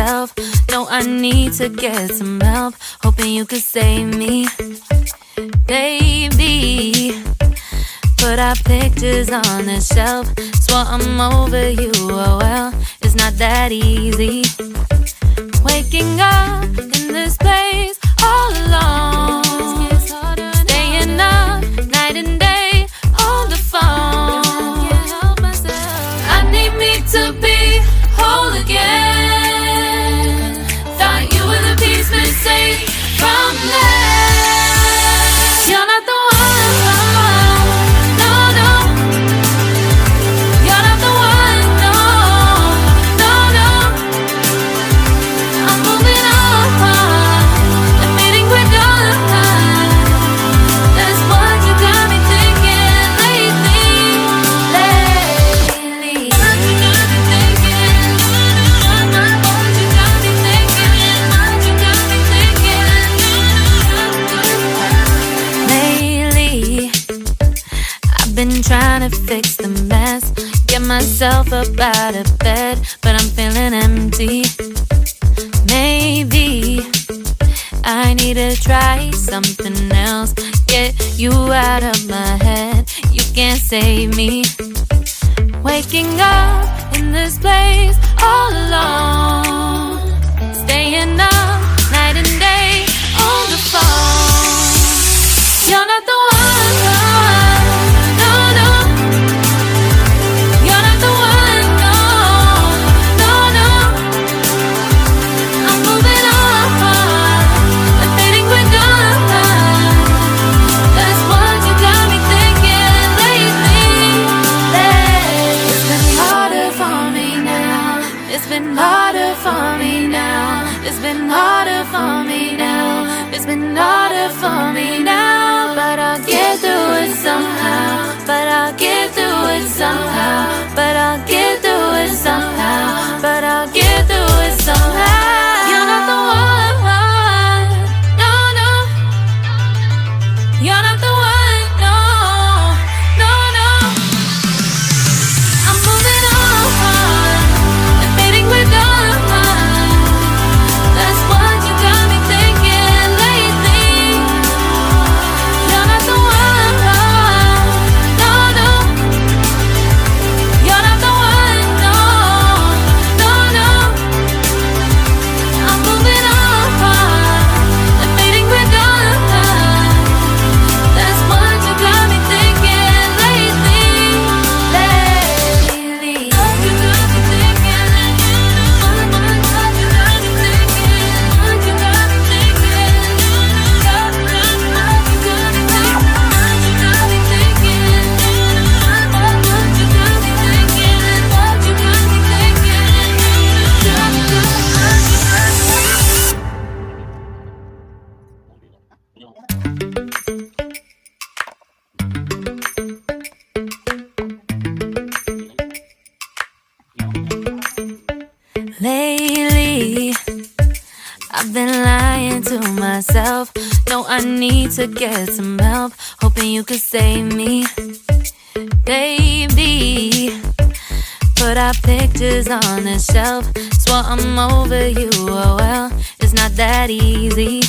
myself. No, I need to get some help. Hoping you could save me, baby. Put our pictures on the shelf. Swore I'm over you, oh well, it's not that easy. Waking up in this place all alone, staying up night and day on the phone. I need me to be whole again. Thought you were the piece missing from there. You're not the one. Been trying to fix the mess, get myself up out of bed, but I'm feeling empty. Maybe I need to try something else. Get you out of my head, you can't save me. Waking up in this place all alone, staying up night and day on the phone. You're not the one. It's been harder for me now. It's been harder for me now. It's been harder for me now. But I'll get through it somehow. But I'll get through it somehow. But I'll get through it somehow. But I'll get through it somehow. You're not the one. No, no. You're not the one. No, no, no. I'm moving on. Lately, I've been lying to myself. No, I need to get some help. Hoping you could save me, baby. Put our pictures on the shelf. Swore I'm over you, oh well, it's not that easy.